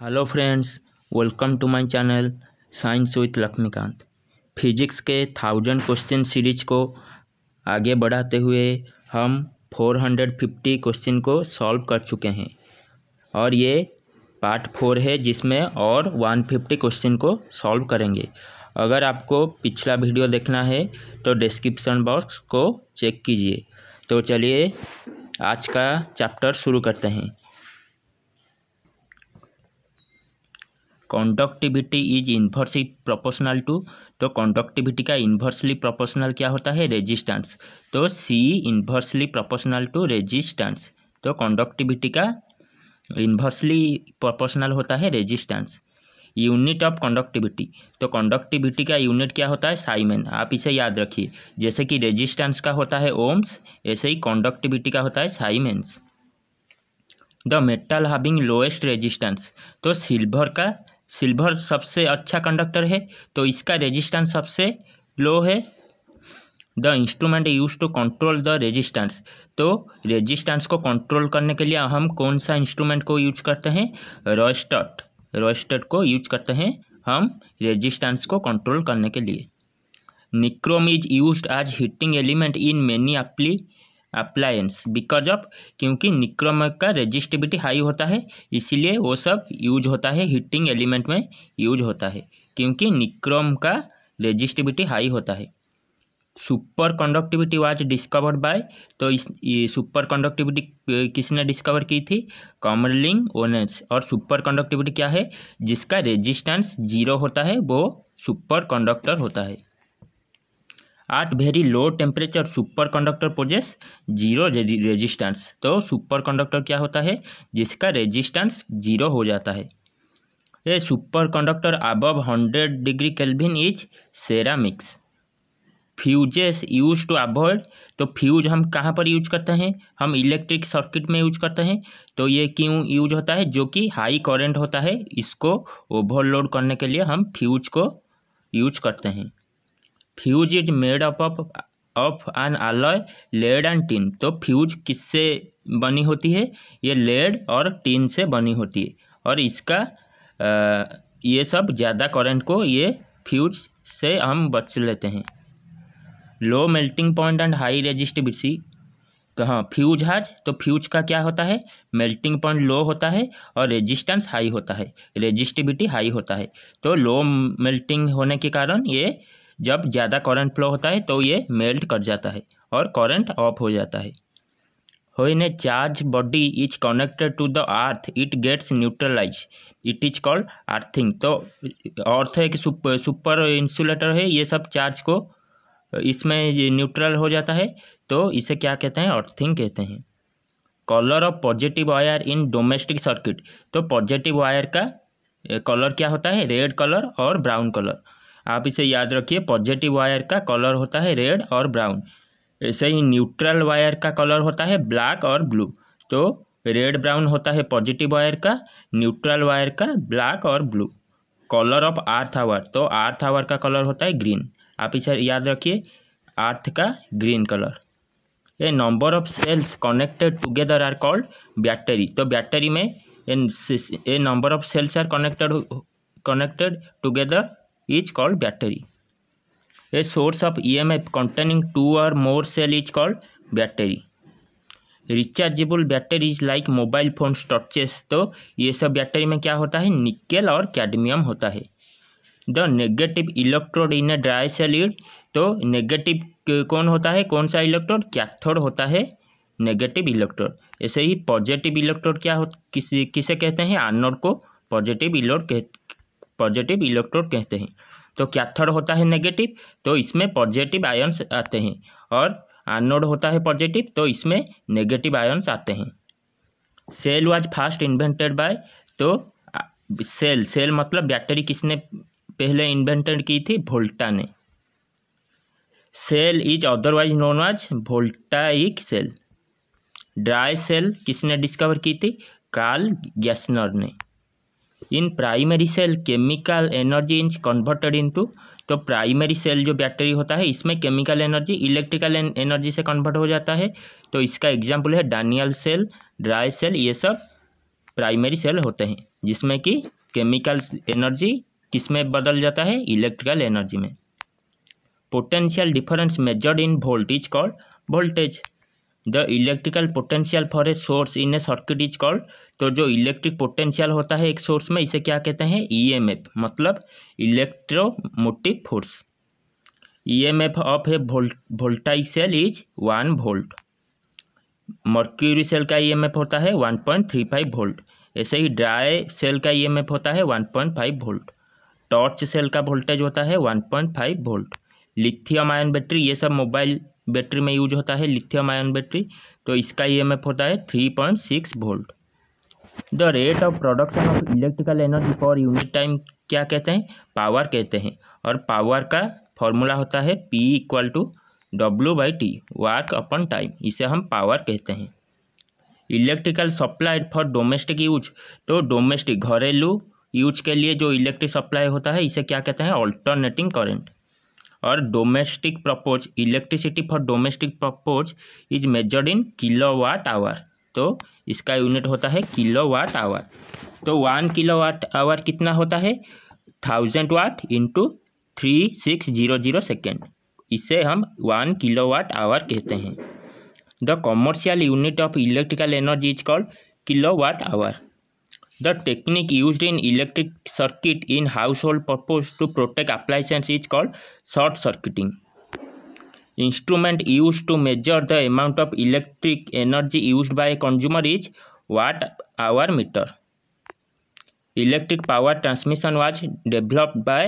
Hello friends, welcome to my channel science with Laxmikant. Physics के 1000 question series को आगे बढ़ाते हुए हम 450 क्वेश्चन को सॉल्व कर चुके हैं और ये पार्ट 4 है जिसमें और 150 क्वेश्चन को सॉल्व करेंगे। अगर आपको पिछला वीडियो देखना है तो डिस्क्रिप्शन बॉक्स को चेक कीजिए। तो चलिए आज का चैप्टर शुरू करते हैं। Conductivity is inversely proportional to, तो कंडक्टिविटी का इन्वर्सली प्रोपोर्शनल क्या होता है? रेजिस्टेंस। तो C inversely proportional to resistance, तो कंडक्टिविटी का इन्वर्सली प्रोपोर्शनल होता है रेजिस्टेंस। यूनिट ऑफ कंडक्टिविटी, तो कंडक्टिविटी का यूनिट क्या होता है? साइमन। आप इसे याद रखिए, जैसे कि रेजिस्टेंस का होता है ओम्स, ऐसे ही कंडक्टिविटी का होता है Siemens. The metal having lowest resistance, तो सिल्वर सबसे अच्छा कंडक्टर है, तो इसका रेजिस्टेंस सबसे लो है। The instrument use to control the resistance, तो रेजिस्टेंस को कंट्रोल करने के लिए हम कौन सा इंस्ट्रूमेंट को यूज करते हैं? रोस्टेट को यूज करते हैं हम रेजिस्टेंस को कंट्रोल करने के लिए। Nichrome is used as heating element in many appliance because of, क्योंकि निक्रोम का रेजिस्टिविटी हाई होता है इसीलिए वो सब यूज होता है, हीटिंग एलिमेंट में यूज होता है क्योंकि निक्रोम का रेजिस्टिविटी हाई होता है। Super conductivity was discovered bye, तो इस सुपर कंडक्टिविटी किसने डिस्कवर की थी? कार्ल ओनेस। और सुपर कंडक्टिविटी क्या है? जिसका रेजिस्टेंस 0 होता है वो सुपर कंडक्टर होता है। At very low temperature superconductor possess 0 resistance, तो सुपर कंडक्टर क्या होता है? जिसका रेजिस्टेंस 0 हो जाता है। A superconductor above 100 degree kelvin is ceramics. Fuses use to avoid, तो फ्यूज हम कहाँ पर यूज करते हैं? हम इलेक्ट्रिक सर्किट में यूज करते हैं। तो ये क्यों यूज होता है? जो कि हाई करंट होता है, इसको ओवरलोड करने के लिए हम फ्यूज को यूज करते हैं। Fuse is made up of an alloy lead and tin, तो फ्यूज किससे बनी होती है? ये लेड और टिन से बनी होती है और इसका ये सब ज़्यादा करंट को ये फ्यूज से हम बच लेते हैं। Low melting point and high resistivity, तो हाँ फ्यूज हैज, तो फ्यूज का क्या होता है? मेल्टिंग पॉइंट लो होता है और रेजिस्टेंस हाई होता है, रेजिस्टिविटी हाई होता है। तो लो मेल्टिंग होने के कारण ये जब ज़्यादा करंट फ्लो होता है तो ये मेल्ट कर जाता है और करंट ऑफ हो जाता है। When a charge body is connected to the earth it gets neutralize, it is called earthing. तो अर्थ है कि सुपर इंसुलेटर है, ये सब चार्ज को इसमें न्यूट्रल हो जाता है, तो इसे क्या कहते हैं? अर्थिंग कहते हैं। Colour of positive wire in domestic circuit, तो पॉजिटिव वायर का कलर क्या होता है? रेड कलर और ब्राउन कलर। आप इसे याद रखिए, पॉजिटिव वायर का कलर होता है रेड और ब्राउन। ऐसे ही न्यूट्रल वायर का कलर होता है ब्लैक और ब्लू। तो रेड ब्राउन होता है पॉजिटिव वायर का, न्यूट्रल वायर का ब्लैक और blue. Colour of earth hour, तो अर्थ आवर का कलर होता है ग्रीन। आप इसे याद रखिए, अर्थ का green colour. A number of cells connected together are called battery, तो बैटरी में a number of cells are connected together is called battery. A source of EMF containing 2 or more cell is called battery. Rechargeable batteries like mobile phone torches, तो ये सब battery में क्या होता है? Nickel और कैडमियम होता है। The negative electrode in a dry cell, तो नेगेटिव कौन होता है? कौन सा इलेक्ट्रोड? कैथोड होता है नेगेटिव इलेक्ट्रोड। ऐसे ही पॉजिटिव इलेक्ट्रोड किसे कहते हैं? एनोड को पॉजिटिव इलेक्ट्रोड कहते हैं। तो कैथोड होता है नेगेटिव, तो इसमें पॉजिटिव आयंस आते हैं, और एनोड होता है पॉजिटिव, तो इसमें नेगेटिव आयंस आते हैं। Cell was first invented by, तो सेल मतलब बैटरी किसने पहले इन्वेंटेड की थी? वोल्टा ने। Cell is otherwise known as voltaic cell. Dry cell किसने डिस्कवर की थी? कार्ल गैसनर ने। In primary cell chemical energy is converted into, तो प्राइमरी सेल जो बैटरी होता है इसमें केमिकल एनर्जी इलेक्ट्रिकल एनर्जी से कन्वर्ट हो जाता है। तो इसका एग्जाम्पल है डैनियल सेल, ड्राई सेल, ये सब प्राइमरी सेल होते हैं, जिसमें कि केमिकल एनर्जी किस में बदल जाता है, इलेक्ट्रिकल एनर्जी में। Potential difference measured in volt is called voltage. The electrical potential for a source in A circuit is called, तो जो इलेक्ट्रिक पोटेंशियल होता है एक सोर्स में, इसे क्या कहते हैं, ईएमएफ, मतलब electromotive force. EMF of a voltaic cell is 1 volt. Mercury cell का ईएमएफ होता है 1.35 वोल्ट। ऐसे ही ड्राई सेल का ईएमएफ होता है 1.5 वोल्ट। टॉर्च सेल का वोल्टेज होता है 1.5 वोल्ट। लिथियम आयन बैटरी, ये सब मोबाइल बैटरी में यूज होता है लिथियम आयन बैटरी, तो इसका ईएमएफ होता है 3.6 volt. The rate of production of electrical energy for unit time क्या कहते हैं, पावर कहते हैं। और पावर का फॉर्मूला होता है P = W/T, work upon time, इसे हम पावर कहते हैं। Electrical supplied for domestic use, तो डोमेस्टिक घरेलू यूज के लिए जो इलेक्ट्रिक सप्लाई होता है इसे क्या कहते हैं, ऑल्टरनेटिंग करंट। और domestic propose, electricity for domestic propose is measured in kilowatt hour, तो इसका यूनिट होता है किलोवाट आवर। तो 1 किलोवाट आवर कितना होता है, 1000 वाट इंटू 3600 सेकेंड, इसे हम 1 किलोवाट आवर कहते हैं। The commercial unit of electrical energy is called kilowatt hour. The technique used in electric circuit in household purpose to protect appliances is called short circuiting. Instrument used to measure the amount of electric energy used by a consumer is watt hour meter. Electric power transmission was developed by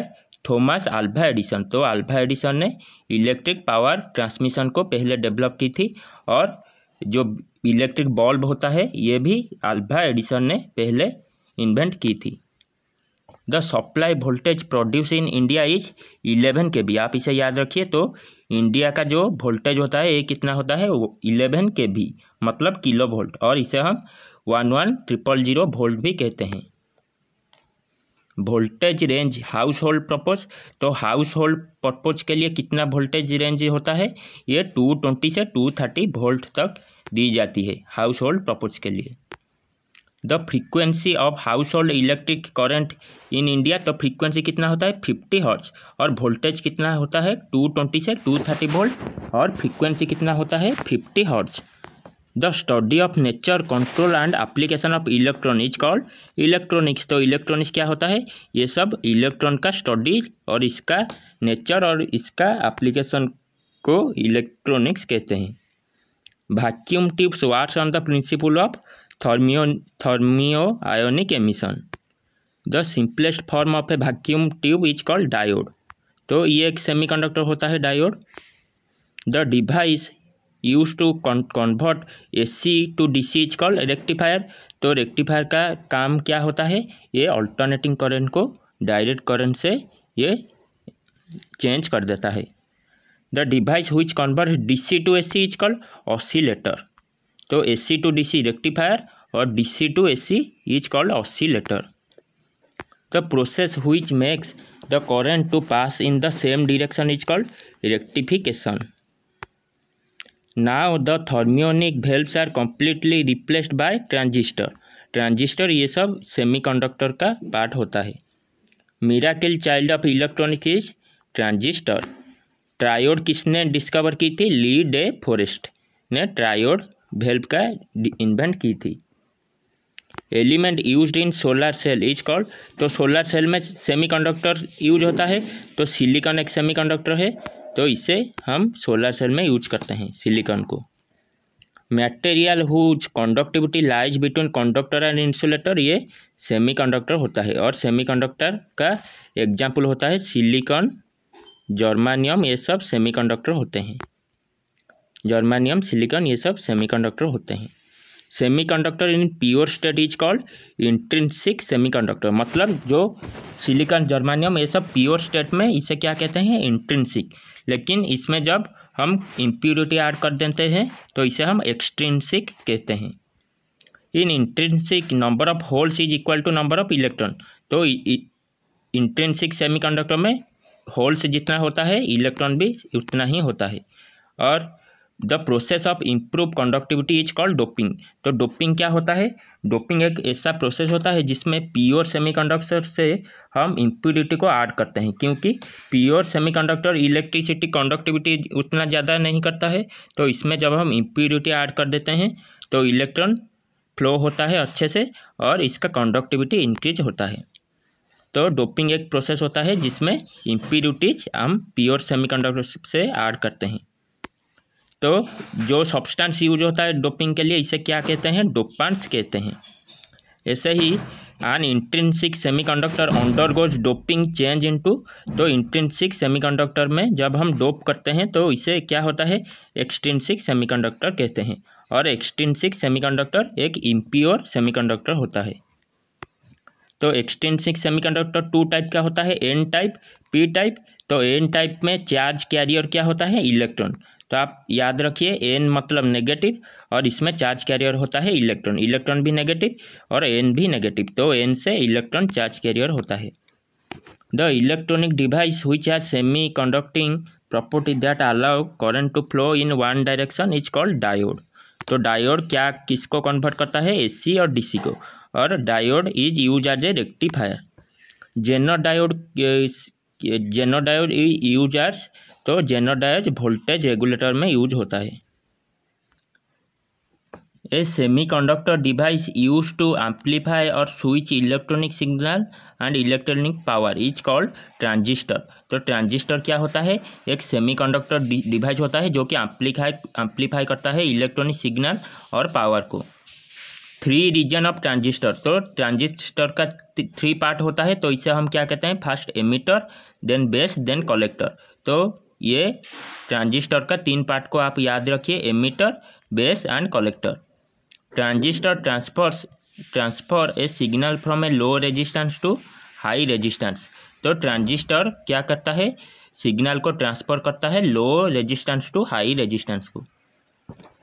Thomas Alva Edison, तो Alva Edison ने electric power transmission को पहले develop की थी। और जो electric bulb होता है ये भी अल्वा एडिसन ने पहले इन्वेंट की थी। The supply voltage produce in India is 11 kV, आप इसे याद रखिए। तो इंडिया का जो वोल्टेज होता है ये कितना होता है, 11 kV, मतलब किलो वोल्ट, और इसे हम 11000 वोल्ट भी कहते हैं। Voltage range house hold purpose, तो हाउस होल्ड पर्पज के लिए कितना वोल्टेज रेंज होता है, ये 220 से 230 वोल्ट तक दी जाती है हाउस होल्ड पर्पज के लिए। The frequency of house hold electric current in India, तो फ्रीक्वेंसी कितना होता है 50 हर्ट्ज, और वोल्टेज कितना होता है 220 से 230 वोल्ट, और फ्रीक्वेंसी कितना होता है 50 hertz. The study of nature, control and application of electron is called electronics, तो इलेक्ट्रॉनिक्स क्या होता है, ये सब इलेक्ट्रॉन का स्टडी और इसका नेचर और इसका एप्लीकेशन को इलेक्ट्रॉनिक्स कहते हैं। Vacuum tubes works on the principle of thermionic emission. The simplest form of a vacuum tube is called diode, तो ये एक सेमीकंडक्टर होता है diode. The device use to convert AC to DC is called rectifier, तो rectifier का काम क्या होता है, ये अल्टरनेटिंग करंट को डायरेक्ट करंट से ये चेंज कर देता है। The device which convert DC to AC is called oscillator, तो AC टू DC रेक्टिफायर और DC to AC is called oscillator. The process which makes the current to pass in the same direction is called rectification. Now the thermionic valves are completely replaced by transistor, transistor ये सब semiconductor का part होता है। Miracle child of electronics is transistor. Triode किसने discover की थी, Lee De Forest ने triode valve का इन्वेंट की थी। Element used in solar cell is called, तो सोलर सेल में सेमीकंडक्टर यूज होता है, तो सिलिकॉन एक सेमीकंडक्टर है, तो इसे हम सोलर सेल में यूज करते हैं सिलिकॉन को। Material whose conductivity lies between conductor and insulator, ये सेमीकंडक्टर होता है। और सेमीकंडक्टर का एग्जाम्पल होता है सिलिकॉन, जर्मानियम, ये सब सेमीकंडक्टर होते हैं। जर्मानियम, सिलिकॉन ये सब सेमीकंडक्टर होते हैं। Semiconductor in pure state is called intrinsic semiconductor, मतलब जो सिलिकॉन, जर्मानियम ये सब प्योर स्टेट में इसे क्या कहते हैं, इंट्रिंसिक। लेकिन इसमें जब हम इम्प्योरिटी ऐड कर देते हैं तो इसे हम एक्सट्रिंसिक कहते हैं। In intrinsic number of holes is equal to number of electron, तो इंट्रिंसिक सेमीकंडक्टर में होल्स जितना होता है इलेक्ट्रॉन भी उतना ही होता है। और the process of improve conductivity is called doping. तो डोपिंग क्या होता है? डोपिंग एक ऐसा प्रोसेस होता है जिसमें प्योर सेमीकंडक्टर से हम इम्प्योरिटी को ऐड करते हैं, क्योंकि प्योर सेमीकंडक्टर इलेक्ट्रिसिटी कंडक्टिविटी उतना ज़्यादा नहीं करता है, तो इसमें जब हम इम्प्योरिटी ऐड कर देते हैं तो इलेक्ट्रॉन फ्लो होता है अच्छे से और इसका कंडक्टिविटी इंक्रीज होता है। तो डोपिंग एक प्रोसेस होता है जिसमें इम्प्योरिटीज हम प्योर सेमीकंडक्टर से ऐड करते हैं। तो जो सब्सटेंस यूज होता है डोपिंग के लिए, इसे क्या कहते हैं? डोपेंट्स कहते हैं। ऐसे ही an intrinsic semiconductor undergoes doping change into, तो इंट्रिंसिक सेमीकंडक्टर में जब हम डोप करते हैं तो इसे क्या होता है? एक्सट्रिंसिक सेमीकंडक्टर कहते हैं। और एक्सट्रिंसिक सेमीकंडक्टर एक इम्प्योर सेमीकंडक्टर होता है। तो एक्सट्रिंसिक सेमीकंडक्टर टू टाइप का होता है, एन टाइप, पी टाइप। तो एन टाइप में चार्ज कैरियर क्या होता है? इलेक्ट्रॉन। तो आप याद रखिए, एन मतलब नेगेटिव और इसमें चार्ज कैरियर होता है इलेक्ट्रॉन। इलेक्ट्रॉन भी नेगेटिव और एन भी नेगेटिव, तो एन से इलेक्ट्रॉन चार्ज कैरियर होता है। The electronic device which has semi conducting property that allow current to flow in one direction is called diode. तो डायोड क्या किसको कन्वर्ट करता है? एसी और डीसी को। और diode is use as a rectifier. Zener diode use as, तो Zener diode voltage regulator में यूज होता है। A semiconductor device use to amplify और switch electronic signal and electronic power is called transistor. तो transistor क्या होता है? एक सेमीकंडक्टर डिवाइस होता है जो कि एम्पलीफाई करता है इलेक्ट्रॉनिक सिग्नल और पावर को। थ्री रीजन ऑफ ट्रांजिस्टर, तो ट्रांजिस्टर का 3 पार्ट होता है, तो इसे हम क्या कहते हैं? First emitter, then base, then collector. तो ये ट्रांजिस्टर का 3 पार्ट को आप याद रखिए, emitter, base and collector. Transistor transfer a signal from a low resistance to high resistance. तो ट्रांजिस्टर क्या करता है? सिग्नल को ट्रांसफर करता है low resistance to high resistance को।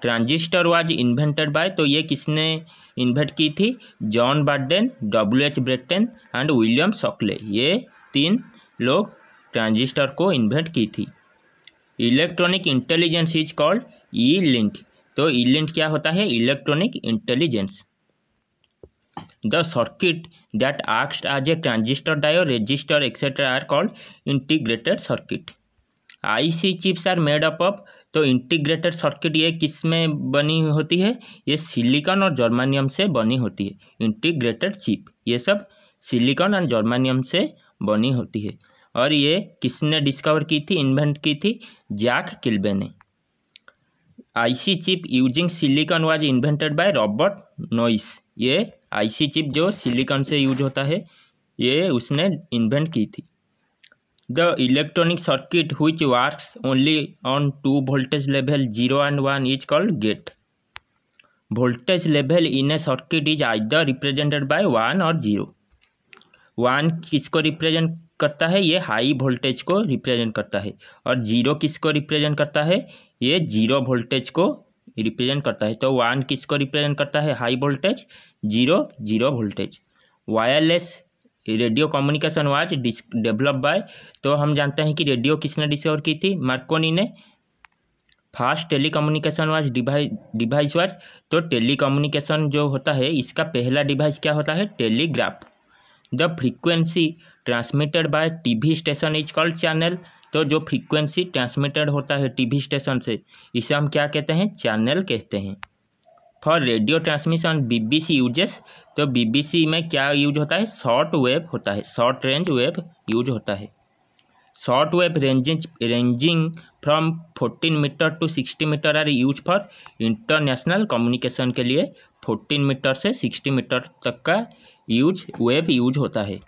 ट्रांजिस्टर वाज इन्वेंटेड बाय, तो ये किसने इन्वेंट की थी? John Bardeen, WH Brattain and William Shockley. ये 3 लोग ट्रांजिस्टर को इन्वेंट की थी। Electronic intelligence is called ELINT. तो ई-लिंट क्या होता है? Electronic intelligence. The circuit that acts as a transistor, diode, resistor etcetera are called integrated circuit. IC chips are made up of, तो इंटीग्रेटेड सर्किट ये किस में बनी होती है? ये सिलिकॉन और जर्मानियम से बनी होती है। इंटीग्रेटेड चिप ये सब सिलिकॉन और जर्मानियम से बनी होती है। और ये किसने डिस्कवर की थी, इन्वेंट की थी? जैक किल्बे ने। IC chip using silicon was invented by Robert noise. ये IC चिप जो सिलिकॉन से यूज होता है ये उसने इन्वेंट की थी। The electronic circuit which works only on 2 voltage level 0 and 1 is called gate. Voltage level in a circuit is either represented by 1 और 0. 1 किसको रिप्रेजेंट करता है? ये हाई वोल्टेज को रिप्रेजेंट करता है। और 0 किसको रिप्रेजेंट करता है? ये 0 वोल्टेज को रिप्रेजेंट करता है। तो 1 किसको रिप्रेजेंट करता है? High voltage, 0 voltage. Wireless radio communication was develop by, तो हम जानते हैं कि रेडियो किसने डिस्कवर की थी? मार्कोनी ने। Fast telecommunication was device was, तो टेलीकम्युनिकेशन जो होता है इसका पहला डिवाइस क्या होता है? Telegraph. The frequency transmitted by TV station is called channel. तो जो फ्रीक्वेंसी ट्रांसमिटेड होता है टीवी स्टेशन से इसे हम क्या कहते हैं? चैनल कहते हैं। For radio transmission BBC uses, तो BBC में क्या यूज होता है? शॉर्ट वेव होता है, शॉर्ट रेंज वेव यूज होता है। Short wave ranging from 14 metre to 60 metre are use for international communication के लिए 14 मीटर से 60 मीटर तक का वेव यूज होता है।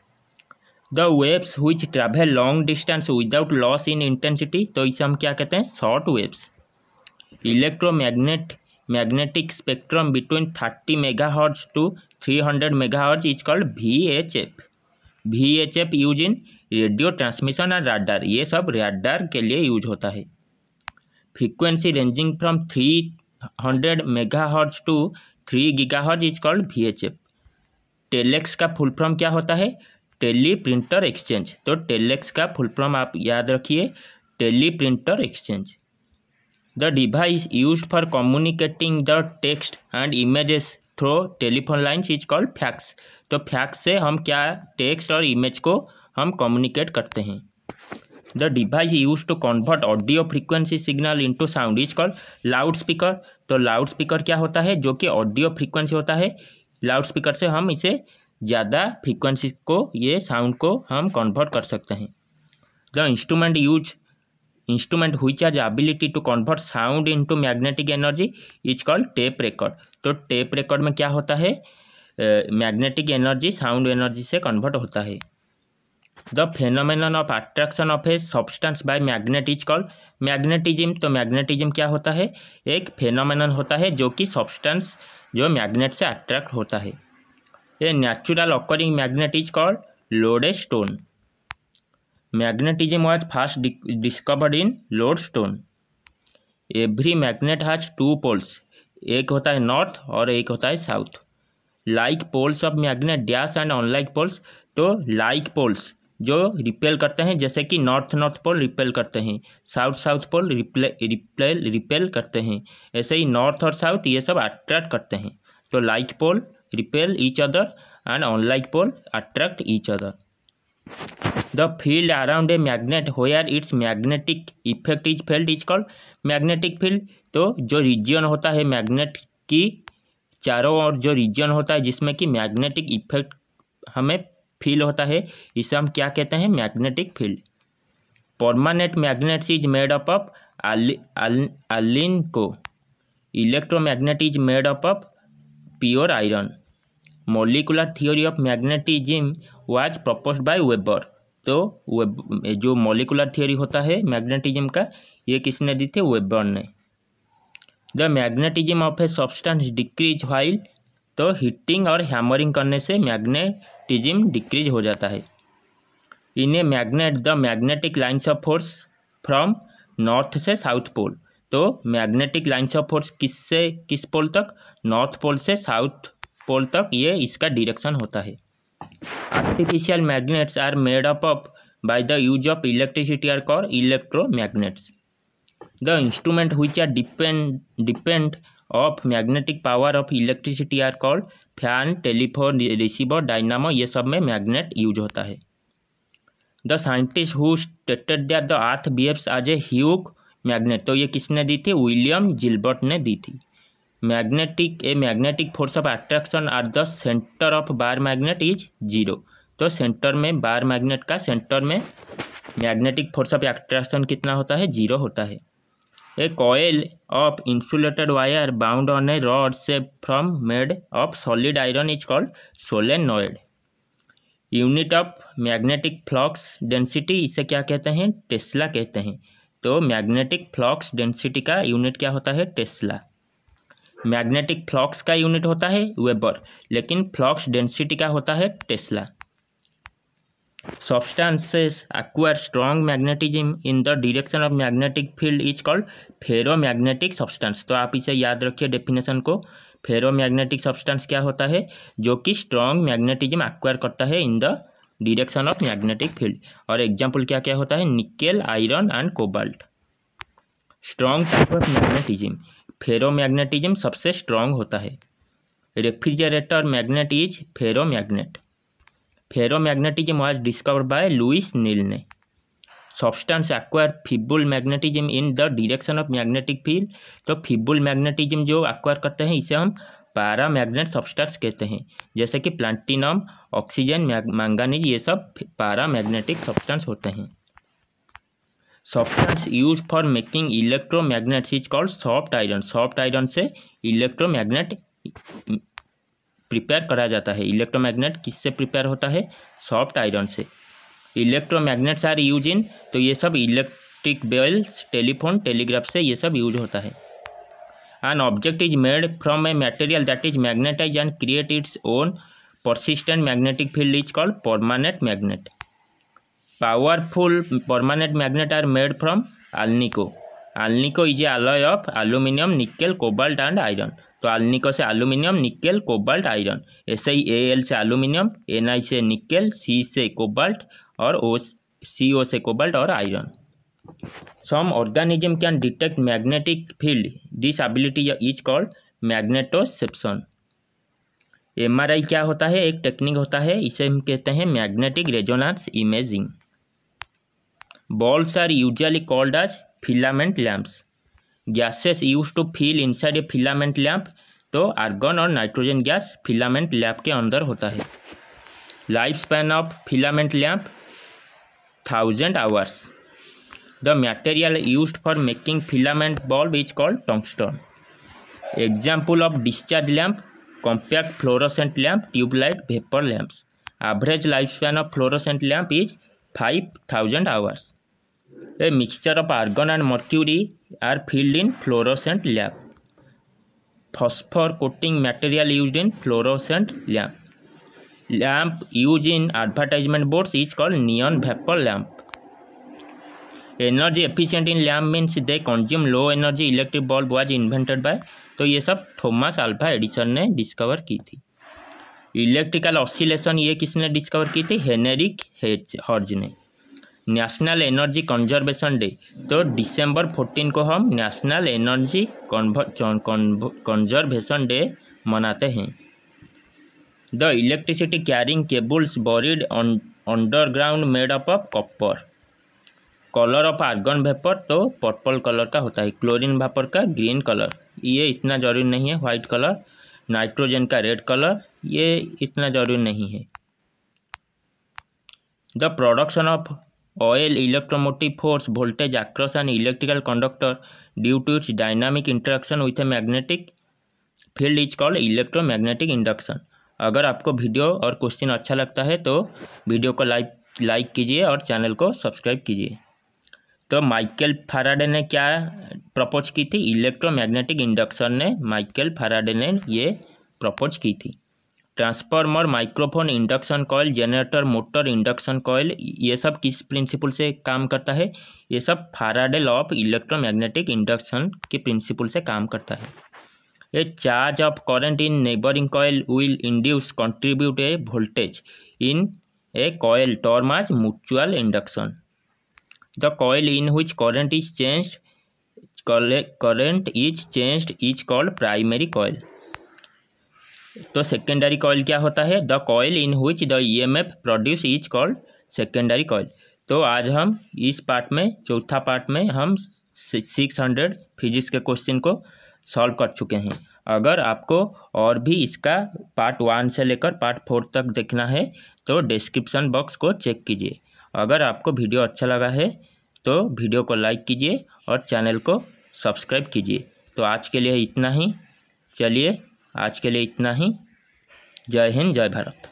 The waves which travel long distance without loss in intensity, तो इसे हम क्या कहते हैं? Short waves. Magnetic spectrum between 30 megahertz to 300 megahertz is called VHF। VHF use in radio transmission और राडार, ये सब राडार के लिए यूज होता है। Frequency ranging from 300 megahertz to 3 gigahertz is called VHF। Telex का फुल फॉर्म क्या होता है? Teleprinter exchange. तो टेलेक्स का फुल फॉर्म आप याद रखिए, teleprinter exchange. The device used for communicating the text and images through telephone lines is called fax. तो फैक्स से हम क्या टेक्स्ट और इमेज को हम कम्युनिकेट करते हैं। The device use to convert audio frequency signal into sound is called loudspeaker. तो लाउड स्पीकर क्या होता है, जो कि ऑडियो फ्रीक्वेंसी होता है, लाउड स्पीकर से हम इसे ज़्यादा फ्रीक्वेंसी को, ये साउंड को हम कन्वर्ट कर सकते हैं। The instrument which has ability to convert sound into magnetic energy is called tape record. तो टेप रिकॉर्ड में क्या होता है, मैग्नेटिक एनर्जी साउंड एनर्जी से कन्वर्ट होता है। The phenomenon of attraction of a substance by magnet is called magnetism. तो magnetism क्या होता है, एक फेनोमेनन होता है जो कि सब्सटेंस जो मैग्नेट से अट्रैक्ट होता है। A natural occurring magnet is called lodestone. Magnetism was first discovered in lodestone. Every magnet has two poles, एक होता है नॉर्थ और एक होता है south. Like poles of magnet dash and unlike poles. तो लाइक पोल्स जो रिपेल करते हैं, जैसे कि नॉर्थ पोल रिपेल करते हैं, साउथ पोल रिपेल करते हैं, ऐसे ही नॉर्थ और साउथ ये सब अट्रैक्ट करते हैं। तो like pole repel each other and unlike pole attract each other. The field around a magnet where its magnetic effect is felt is called magnetic field. तो जो रीजन होता है मैग्नेट की चारों ओर, जो रीजन होता है जिसमें कि मैग्नेटिक इफेक्ट हमें फील होता है, इसे हम क्या कहते हैं, magnetic field. Permanent magnets is made up of alnico. Electromagnet is made up of pure iron. Molecular theory of magnetism was proposed by Weber. तो जो मॉलिक्यूलर थियोरी होता है मैग्नेटिज्म का, ये किसने दी थी, वेबर ने। The magnetism of a substance decrease while. तो हीटिंग और हैमरिंग करने से मैग्नेटिज्म डिक्रीज हो जाता है। In a magnet the magnetic lines of force from north से साउथ पोल। तो मैग्नेटिक लाइन्स ऑफ फोर्स किस पोल तक, नॉर्थ पोल से साउथ पोल तक, ये इसका डायरेक्शन होता है। Artificial magnets are made up of by the use of electricity are called electromagnets. The instrument which are depend of magnetic power of electricity are called fan, telephone, receiver, dynamo। ये सब में magnet use होता है। The scientist who stated that the earth behaves as a huge magnet। तो ये किसने दी थी, William जिल्बर्ट ने दी थी। Magnetic force of attraction at the centre of bar magnet is 0। तो सेंटर में, बार मैग्नेट का सेंटर में मैग्नेटिक फोर्स ऑफ अट्रैक्शन कितना होता है, 0 होता है। A coil of insulated wire bound on a rod shape from made of solid iron is called solenoid। Unit of magnetic flux density, इसे क्या कहते हैं, टेस्ला कहते हैं। तो मैग्नेटिक फ्लक्स डेंसिटी का यूनिट क्या होता है, टेस्ला। मैग्नेटिक फ्लक्स का यूनिट होता है वेबर, लेकिन फ्लक्स डेंसिटी का होता है Tesla. Substances acquire strong magnetism in the direction of magnetic field is called ferromagnetic substance. तो आप इसे याद रखिए डेफिनेशन को। फेरोमैग्नेटिक सब्सटेंस क्या होता है, जो कि स्ट्रॉन्ग मैग्नेटिज्म एक्वायर करता है in the direction of magnetic field. और एग्जाम्पल क्या क्या होता है, nickel, iron and cobalt. Strong type of magnetism, ferromagnetism सबसे स्ट्रॉन्ग होता है। Refrigerator magnet is ferromagnet. Ferromagnetism was discovered by Louis Neel ने। Substance acquire feeble magnetism in the direction of magnetic field. तो feeble magnetism जो acquire करते हैं इसे हम पैरा मैग्नेट सब्सटेंस कहते हैं, जैसे कि प्लैटिनम, ऑक्सीजन, मैंगनीज, ये सब पैरा मैग्नेटिक सब्सटेंस होते हैं। Substance use for making electromagnets is called soft iron. Soft iron से इलेक्ट्रोमैग्नेट प्रिपेयर करा जाता है। इलेक्ट्रोमैग्नेट किससे प्रिपेयर होता है, सॉफ्ट आयरन से। इलेक्ट्रोमैग्नेट्स आर यूज इन, तो ये सब इलेक्ट्रिक बेल्स, टेलीफोन, टेलीग्राफ से ये सब यूज होता है। An object is made from a material that is magnetize and create its own persistent magnetic field is called permanent magnet. Powerful permanent magnet are made from alnico. Alnico is a alloy of aluminum, nickel, cobalt and iron. तो alnico से aluminium, nickel, cobalt, iron. ऐसे ही Al से aluminium, Ni से nickel, C से cobalt और CO से cobalt और iron. Some organism can detect magnetic field, this ability is called magnetoception. MRI क्या होता है? एक टेक्निक होता है, इसे हम कहते हैं magnetic resonance imaging. Bulbs are usually called as filament lamps. Gases use to fill inside a filament lamp, तो आर्गन और नाइट्रोजन गैस फिलामेंट लैंप के अंदर होता है। Life span of filament lamp 1000 hours. The material used for making filament bulb is called tungsten. Example of discharge lamp, compact fluorescent lamp, tubelight, vapour lamps. Average life span of fluorescent lamp is 5000 hours. A mixture of argon and mercury are filled in fluorescent lamp. Phosphor coating material used in fluorescent lamp. Lamp used in advertisement boards is called neon vapor lamp. Energy efficient in lamp means they consume low energy. Electric bulb was invented by, तो ये सब Thomas Alva Edison ने discover की थी। Electrical oscillation ये किसने discover की थी? हेनरी हर्ट्ज ने। नेशनल एनर्जी कंजर्वेशन डे, तो दिसंबर 14 को हम नेशनल एनर्जी कंजर्वेशन डे मनाते हैं। The electricity carrying cables buried underground made up of copper. Colour of argon vapour, तो पर्पल कलर का होता है। क्लोरीन वेपर का ग्रीन कलर, ये इतना जरूरी नहीं है। वाइट कलर, नाइट्रोजन का रेड कलर, ये इतना जरूरी नहीं है। The production of oil, electromotive force, voltage across an electrical conductor due to its dynamic interaction with a magnetic field is called electromagnetic induction। अगर आपको वीडियो और क्वेश्चन अच्छा लगता है तो वीडियो को लाइक कीजिए और चैनल को सब्सक्राइब कीजिए। तो माइकल फैराडे ने क्या प्रपोज की थी? इलेक्ट्रोमैग्नेटिक इंडक्शन ने माइकल फैराडे ने ये प्रपोज की थी। Transformer, microphone, induction coil, generator, motor, induction coil, ये सब किस प्रिंसिपल से काम करता है? ये सब Faraday law of electromagnetic induction के प्रिंसिपल से काम करता है। A charge of current in neighbouring coil will induce contribute a voltage in a coil term as mutual induction. The coil in which current is changed is called primary coil. तो secondary coil क्या होता है? The coil in which the EMF produce is called secondary coil. तो आज हम इस part में, चौथा पार्ट में हम 600 फिजिक्स के क्वेश्चन को सॉल्व कर चुके हैं। अगर आपको और भी इसका पार्ट 1 से लेकर पार्ट 4 तक देखना है तो डिस्क्रिप्शन बॉक्स को चेक कीजिए। अगर आपको वीडियो अच्छा लगा है तो वीडियो को लाइक कीजिए और चैनल को सब्सक्राइब कीजिए। तो आज के लिए इतना ही। चलिए, आज के लिए इतना ही। जय हिंद, जय भारत।